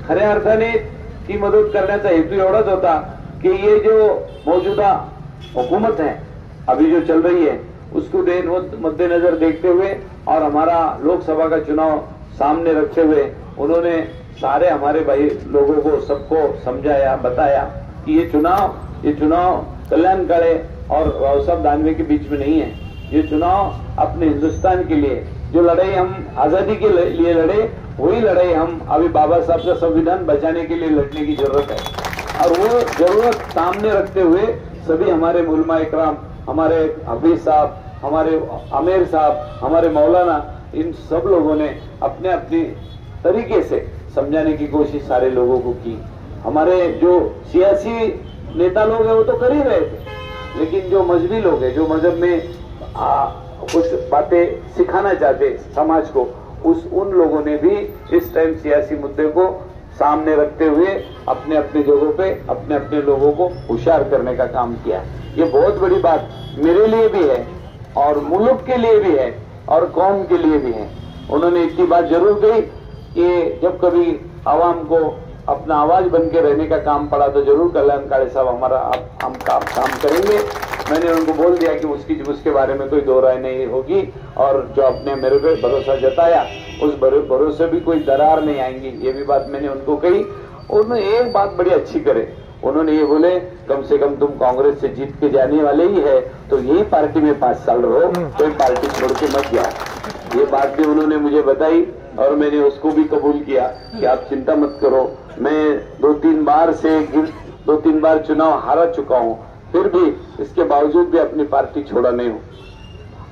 खऱ्या अर्थाने ती मदत करण्याचा हेतू एवढाच होता कि ये जो मौजूदा हुकूमत है अभी जो चल रही है उसको मद्देनजर देखते हुए और हमारा लोकसभा का चुनाव सामने रखते हुए उन्होंने सारे हमारे भाई लोगों को सबको समझाया, बताया कि ये चुनाव कल्याणकारी और राव साहब दानवे के बीच में नहीं है। ये चुनाव अपने हिंदुस्तान के लिए जो लड़ाई हम आजादी के लिए लड़े, वही लड़ाई हम अभी बाबा साहब का संविधान बचाने के लिए लड़ने की जरूरत है। और वो जरूरत सामने रखते हुए सभी हमारे उलमा इकराम, हमारे हफीज साहब, हमारे आमिर साहब, हमारे मौलाना, इन सब लोगों ने अपने अपने तरीके से समझाने की कोशिश सारे लोगों को की। हमारे जो सियासी नेता लोग हैं वो तो कर ही रहे थे, लेकिन जो मजहबी लोग हैं, जो मजहब में कुछ बातें सिखाना चाहते समाज को, उन लोगों ने भी इस टाइम सियासी मुद्दे को सामने रखते हुए अपने अपने जगहों पे अपने अपने लोगों को होशियार करने का काम किया। ये बहुत बड़ी बात मेरे लिए भी है और मुल्क के लिए भी है और कौम के लिए भी है। उन्होंने इतनी बात जरूर कही कि जब कभी आवाम को अपना आवाज बन के रहने का काम पड़ा तो जरूर कल्याणकारी साहब हमारा हम काम करेंगे। मैंने उनको बोल दिया कि उसके बारे में कोई दो राय नहीं होगी और जो आपने मेरे पे भरोसा जताया उस भरोसे भी कोई दरार नहीं आएंगी, ये भी बात मैंने उनको कही। उन्होंने एक बात बड़ी अच्छी करे, उन्होंने ये बोले कम से कम तुम कांग्रेस से जीत के जाने वाले ही है तो यही पार्टी में 5 साल रहो, कोई पार्टी छोड़ के मत जाओ। ये बात भी उन्होंने मुझे बताई और मैंने उसको भी कबूल किया कि आप चिंता मत करो। मैं 2-3 बार चुनाव हारा चुका हूँ, फिर भी इसके बावजूद भी अपनी पार्टी छोड़ा नहीं हूँ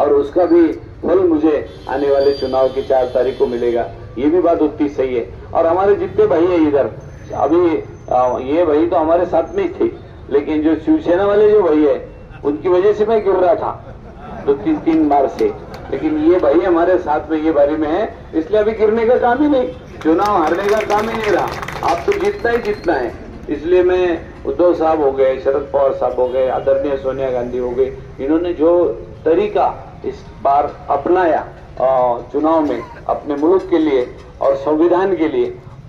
और उसका भी फल मुझे आने वाले चुनाव की 4 तारीख को मिलेगा। ये भी बात उतनी सही है। और हमारे जितने भाई है इधर, अभी ये भाई तो हमारे साथ में ही थे, लेकिन जो शिवसेना वाले जो भाई है उनकी वजह से मैं गिर रहा था 2-3 बार से, लेकिन ये भाई हमारे साथ में ये बारी में है, इसलिए अभी गिरने का काम ही नहीं, चुनाव हारने का काम ही नहीं रहा। आप तो जीतना है। इसलिए मैं उद्धव साहब हो गए, शरद पवार साहब हो गए, आदरणीय सोनिया गांधी हो गए, इन्होंने जो तरीका इस बार अपनाया चुनाव में अपने मुल्क के लिए और संविधान के लिए,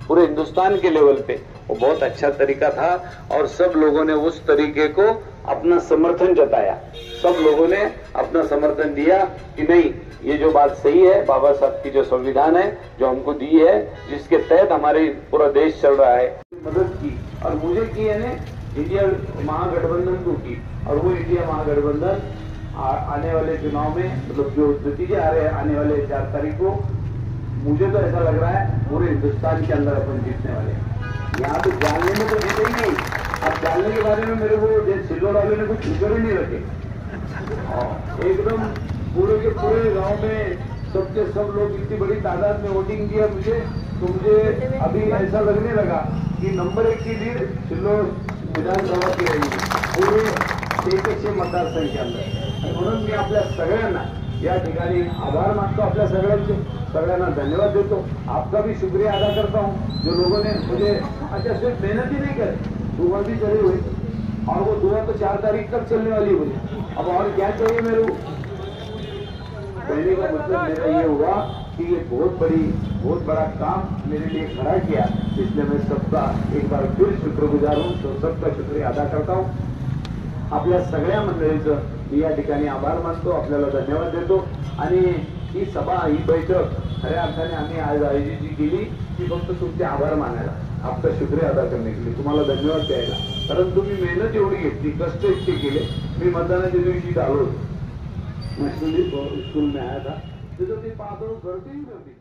पूरे हिंदुस्तान के लेवल पे, वो बहुत अच्छा तरीका था और सब लोगों ने उस तरीके को अपना समर्थन जताया। सब लोगों ने अपना समर्थन दिया कि नहीं, ये जो बात सही है, बाबा साहब की जो संविधान है जो हमको दी है, जिसके तहत हमारे पूरा देश चल रहा है, मदद की और मुझे की है इंडिया महागठबंधन को की। और वो इंडिया महागठबंधन आने वाले चुनाव में, मतलब जो नतीजे आ रहे हैं आने वाले 4 तारीख को, मुझे तो ऐसा लग रहा है पूरे हिंदुस्तान के अंदर अपन जीतने वाले हैं। यहाँ तो जानने में तो जीते ही नहीं, अब जानने के बारे में मेरे को सिल्लोड वाले ने कुछ फिक्र ही नहीं रखे। एकदम पूरे के पूरे गांव में सबके सब लोग इतनी बड़ी तादाद में वोटिंग किया मुझे, तो मुझे अभी ऐसा लगने लगा कि नंबर 1 की लीड सिल्लोड विधानसभा की रही पूरे 100 मतदारसंघांच्या। म्हणून मी आपल्या सगळ्यांना या ठिकाणी आभार मानतो, आपल्या सगळ्यांना धन्यवाद देतो। आपका भी शुक्रिया अदा करता हूँ जो लोगों ने मुझे अच्छा सिर्फ मेहनत ही नहीं करी, दुआ भी चली हुई और वो दुआ तो 4 तारीख तक चलने वाली हुई। अब और क्या चाहिए मेरे को? कहने का मतलब मेरा ये हुआ कि ये बहुत बड़ा काम मेरे लिए खड़ा किया, इसलिए मैं सबका एक बार फिर शुक्रगुजार हूँ, तो सबका शुक्रिया अदा करता हूँ। आपल्या सगळ्या मंडळीचं मी या ठिकाणी आभार मानतो, आपल्याला धन्यवाद देतो। आणि ही सभा, ही बैठक खऱ्या अर्थाने आम्ही आज आयोजित केली की फक्त तुमचे आभार मानायला, आपका शुक्रिया अदा करने के लिए, तुम्हाला धन्यवाद द्यायला, कारण तुम्ही मेहनत एवढी घेतली, कष्ट इतके केले। मी मतदानाच्या दिवशी आलो, नेशनल स्कूल में आया था, तो ती पाहतो गर्दी ही नव्हती।